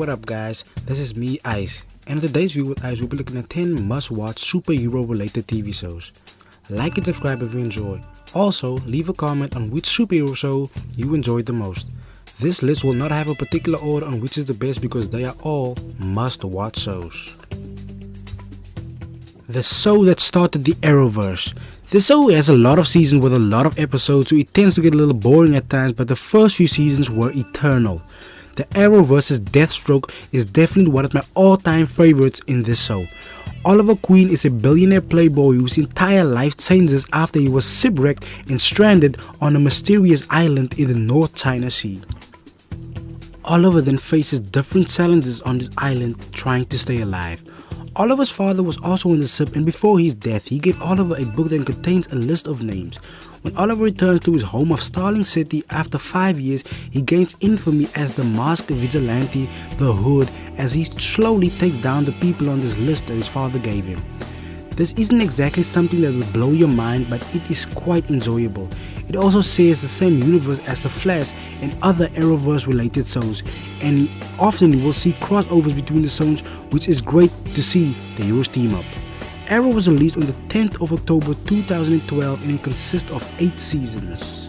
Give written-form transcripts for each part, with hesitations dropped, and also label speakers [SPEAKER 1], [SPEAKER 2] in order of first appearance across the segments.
[SPEAKER 1] what up guys, this is me Ice, and in today's View with Ice we'll be looking at 10 must-watch superhero related TV shows. Like and subscribe if you enjoy. Also, leave a comment on which superhero show you enjoyed the most. This list will not have a particular order on which is the best because they are all must-watch shows. The show that started the Arrowverse. This show has a lot of seasons with a lot of episodes, so it tends to get a little boring at times, but the first few seasons were eternal. The Arrow vs. Deathstroke is definitely one of my all-time favorites in this show. Oliver Queen is a billionaire playboy whose entire life changes after he was shipwrecked and stranded on a mysterious island in the North China Sea. Oliver then faces different challenges on this island trying to stay alive. Oliver's father was also on the ship, and before his death he gave Oliver a book that contains a list of names. When Oliver returns to his home of Starling City after 5 years, he gains infamy as the masked vigilante, the Hood, as he slowly takes down the people on this list that his father gave him. This isn't exactly something that will blow your mind, but it is quite enjoyable. It also shares the same universe as The Flash and other Arrowverse related shows, and often you will see crossovers between the shows, which is great to see the heroes team up. Arrow was released on the 10th of October 2012 and it consists of 8 seasons.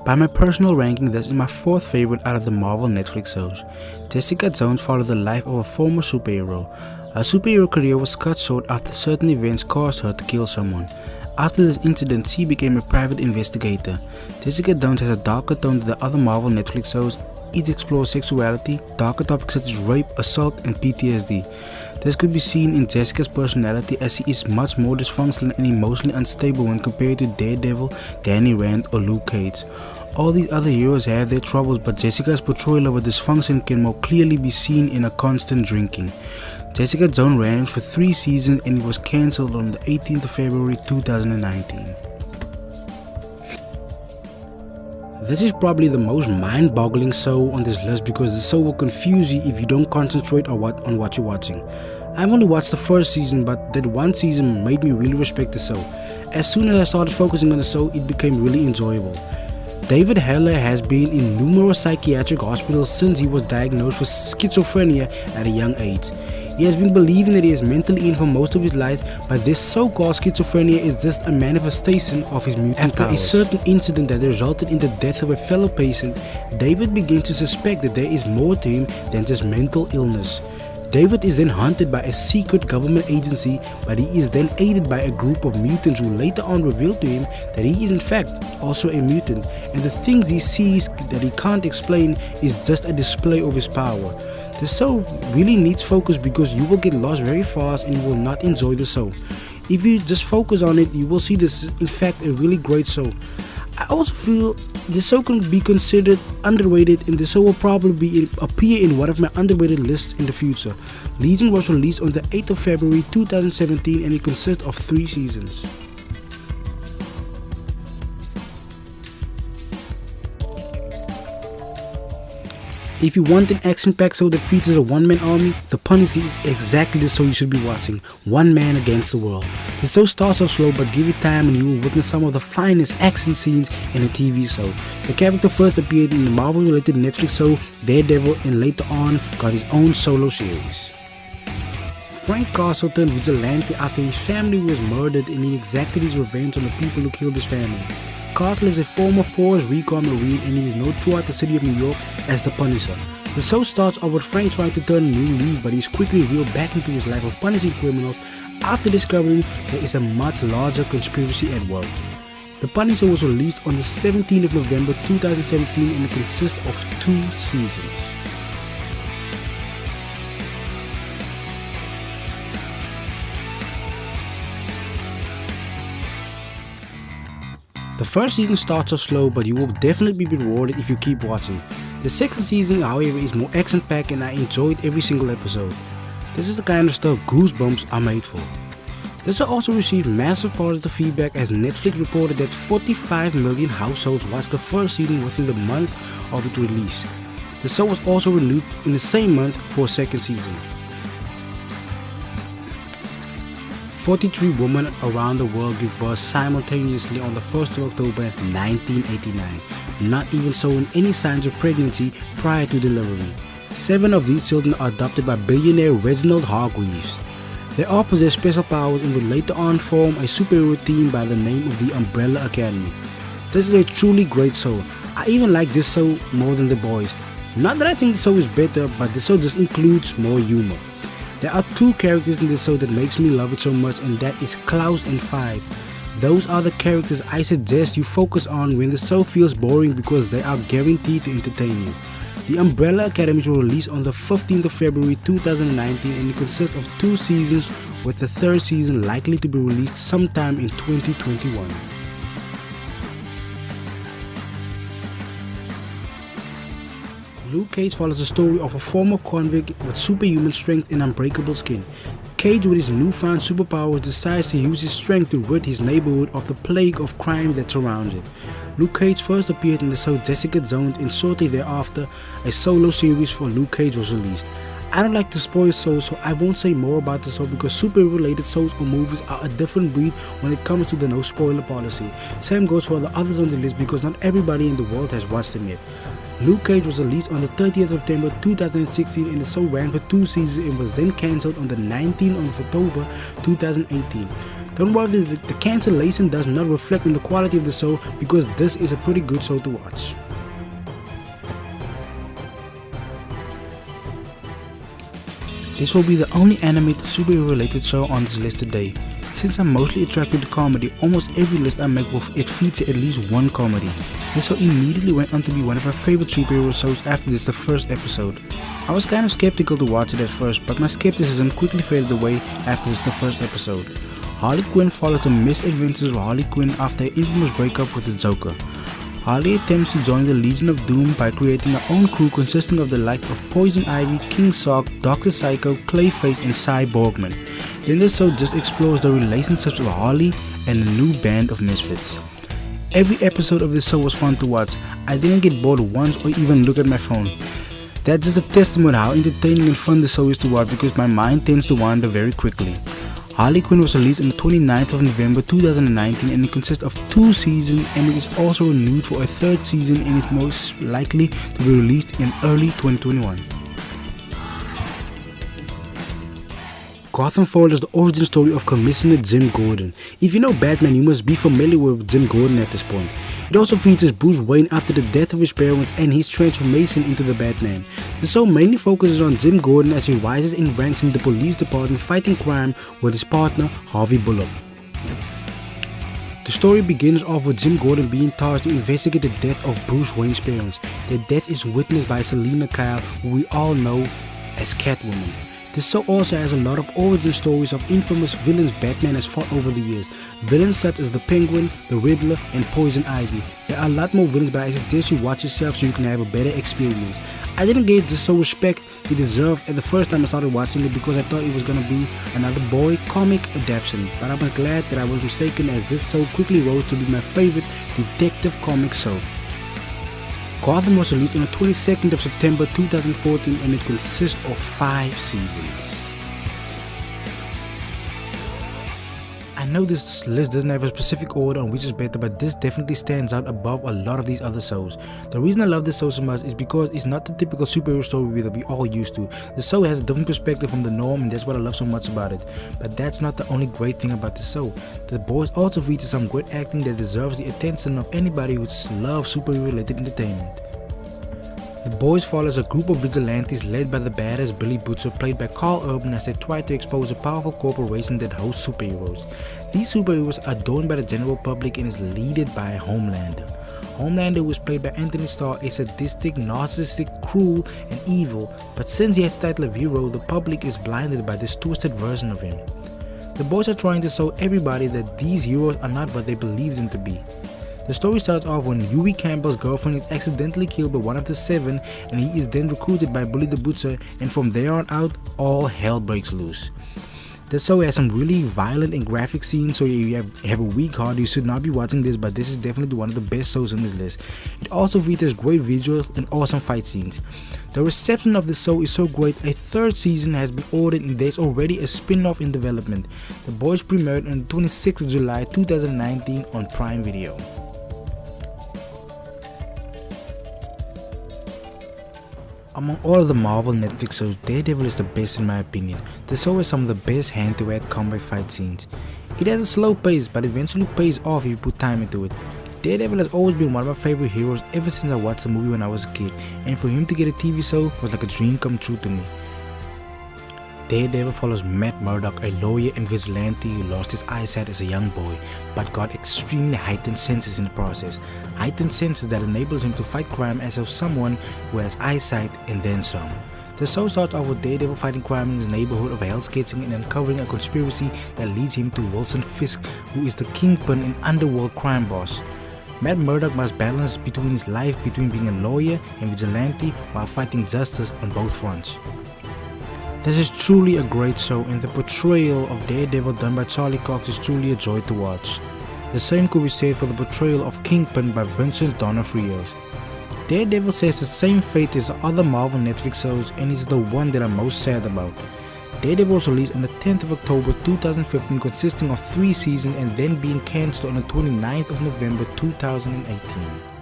[SPEAKER 1] By my personal ranking, this is my 4th favorite out of the Marvel Netflix shows. Jessica Jones followed the life of a former superhero. Her superhero career was cut short after certain events caused her to kill someone. After this incident, she became a private investigator. Jessica Jones has a darker tone than the other Marvel Netflix shows. It explores sexuality, darker topics such as rape, assault, and PTSD. This could be seen in Jessica's personality as she is much more dysfunctional and emotionally unstable when compared to Daredevil, Danny Rand, or Luke Cage. All these other heroes have their troubles, but Jessica's portrayal of a dysfunction can more clearly be seen in her constant drinking. Jessica Jones ran for 3 seasons and it was cancelled on the 18th of February 2019. This is probably the most mind-boggling show on this list because the show will confuse you if you don't concentrate on what you're watching. I've only watched the first season, but that one season made me really respect the show. As soon as I started focusing on the show, it became really enjoyable. David Haller has been in numerous psychiatric hospitals since he was diagnosed with schizophrenia at a young age. He has been believing that he is mentally ill for most of his life, but this so-called schizophrenia is just a manifestation of his mutant powers. After a certain incident that resulted in the death of a fellow patient, David begins to suspect that there is more to him than just mental illness. David is then hunted by a secret government agency, but he is then aided by a group of mutants who later on reveal to him that he is in fact also a mutant, and the things he sees that he can't explain is just a display of his power. The show really needs focus because you will get lost very fast and you will not enjoy the show. If you just focus on it, you will see this is in fact a really great show. I also feel this show can be considered underrated, and the show will probably appear in one of my underrated lists in the future. Legion was released on the 8th of February 2017 and it consists of 3 seasons. If you want an action-packed show that features a one-man army, The Punisher is exactly the show you should be watching. One man against the world. The show starts off slow, but give it time and you will witness some of the finest action scenes in a TV show. The character first appeared in the Marvel-related Netflix show Daredevil and later on got his own solo series. Frank Castle turned vigilante after his family was murdered and he exacted his revenge on the people who killed his family. Castle is a former Forest Recon Marine and he is known throughout the city of New York as the Punisher. The show starts off with Frank trying to turn a new leaf, but he is quickly reeled back into his life of punishing criminals after discovering there is a much larger conspiracy at work. The Punisher was released on the 17th of November 2017 and it consists of 2 seasons. The first season starts off slow, but you will definitely be rewarded if you keep watching. The second season, however, is more action-packed and I enjoyed every single episode. This is the kind of stuff Goosebumps are made for. This show also received massive positive feedback as Netflix reported that 45 million households watched the first season within the month of its release. The show was also renewed in the same month for a second season. 43 women around the world give birth simultaneously on the 1st of October 1989, not even showing any signs of pregnancy prior to delivery. 7 of these children are adopted by billionaire Reginald Hargreaves. They all possess special powers and would later on form a superhero team by the name of the Umbrella Academy. This is a truly great show. I even like this show more than The Boys. Not that I think the show is better, but the show just includes more humor. There are 2 characters in this show that makes me love it so much, and that is Klaus and Five. Those are the characters I suggest you focus on when the show feels boring because they are guaranteed to entertain you. The Umbrella Academy will release on the 15th of February 2019 and it consists of 2 seasons, with the 3rd season likely to be released sometime in 2021. Luke Cage follows the story of a former convict with superhuman strength and unbreakable skin. Cage, with his newfound superpowers, decides to use his strength to rid his neighborhood of the plague of crime that surrounds it. Luke Cage first appeared in the show Jessica Jones, and shortly thereafter, a solo series for Luke Cage was released. I don't like to spoil shows, so I won't say more about the show because superhero-related shows or movies are a different breed when it comes to the no spoiler policy. Same goes for the others on the list because not everybody in the world has watched them yet. Luke Cage was released on the 30th of September 2016 and the show ran for 2 seasons and was then cancelled on the 19th of October 2018. Don't worry, the cancellation does not reflect on the quality of the show because this is a pretty good show to watch. This will be the only animated superhero related show on this list today. Since I'm mostly attracted to comedy, almost every list I make will feature at least one comedy. This show immediately went on to be one of my favorite superhero shows after the first episode. I was kind of skeptical to watch it at first, but my skepticism quickly faded away after the first episode. Harley Quinn follows the misadventures of Harley Quinn after her infamous breakup with the Joker. Harley attempts to join the Legion of Doom by creating her own crew consisting of the likes of Poison Ivy, King Shark, Dr. Psycho, Clayface and Cyborgman. Then the show just explores the relationships of Harley and a new band of misfits. Every episode of this show was fun to watch. I didn't get bored once or even look at my phone. That's just a testament to how entertaining and fun the show is to watch because my mind tends to wander very quickly. Harley Quinn was released on the 29th of November 2019 and it consists of 2 seasons and it is also renewed for a 3rd season and is most likely to be released in early 2021. Gotham follows the origin story of Commissioner Jim Gordon. If you know Batman, you must be familiar with Jim Gordon at this point. It also features Bruce Wayne after the death of his parents and his transformation into the Batman. The show mainly focuses on Jim Gordon as he rises in ranks in the police department fighting crime with his partner Harvey Bullock. The story begins off with Jim Gordon being tasked to investigate the death of Bruce Wayne's parents. The death is witnessed by Selina Kyle, who we all know as Catwoman. This show also has a lot of origin stories of infamous villains Batman has fought over the years. Villains such as the Penguin, the Riddler, and Poison Ivy. There are a lot more villains, but I suggest you watch yourself so you can have a better experience. I didn't give this show respect it deserved at the first time I started watching it because I thought it was gonna be another boy comic adaptation, but I was glad that I was mistaken as this show quickly rose to be my favorite detective comic show. Gotham was released on the 22nd of September 2014 and it consists of 5 seasons. I know this list doesn't have a specific order on which is better, but this definitely stands out above a lot of these other shows. The reason I love this show so much is because it's not the typical superhero story that we all used to. The show has a different perspective from the norm and that's what I love so much about it. But that's not the only great thing about the show. The Boys also features some great acting that deserves the attention of anybody who loves superhero related entertainment. The Boys follows a group of vigilantes led by the badass Billy Butcher, played by Carl Urban, as they try to expose a powerful corporation that hosts superheroes. These superheroes are adorned by the general public and is led by Homelander. Homelander, who is played by Anthony Starr, is sadistic, narcissistic, cruel, and evil, but since he has the title of hero, the public is blinded by this twisted version of him. The Boys are trying to show everybody that these heroes are not what they believe them to be. The story starts off when Huey Campbell's girlfriend is accidentally killed by one of the 7 and he is then recruited by Billy the Butcher, and from there on out, all hell breaks loose. The show has some really violent and graphic scenes, so if you have a weak heart, you should not be watching this, but this is definitely one of the best shows on this list. It also features great visuals and awesome fight scenes. The reception of the show is so great, a third season has been ordered and there's already a spin-off in development. The Boys premiered on the 26th of July 2019 on Prime Video. Among all of the Marvel Netflix shows, Daredevil is the best in my opinion. The show has some of the best hand-to-hand combat fight scenes. It has a slow pace, but eventually pays off if you put time into it. Daredevil has always been one of my favorite heroes ever since I watched the movie when I was a kid, and for him to get a TV show was like a dream come true to me. Daredevil follows Matt Murdock, a lawyer and vigilante who lost his eyesight as a young boy, but got extremely heightened senses in the process. Heightened senses that enables him to fight crime as of someone who has eyesight and then some. The show starts off with Daredevil fighting crime in his neighborhood of Hell's Kitchen and uncovering a conspiracy that leads him to Wilson Fisk, who is the kingpin and underworld crime boss. Matt Murdock must balance between his life between being a lawyer and vigilante while fighting justice on both fronts. This is truly a great show, and the portrayal of Daredevil done by Charlie Cox is truly a joy to watch. The same could be said for the portrayal of Kingpin by Vincent D'Onofrio. Daredevil shares the same fate as the other Marvel Netflix shows and is the one that I'm most sad about. Daredevil was released on the 10th of October 2015, consisting of 3 seasons and then being cancelled on the 29th of November 2018.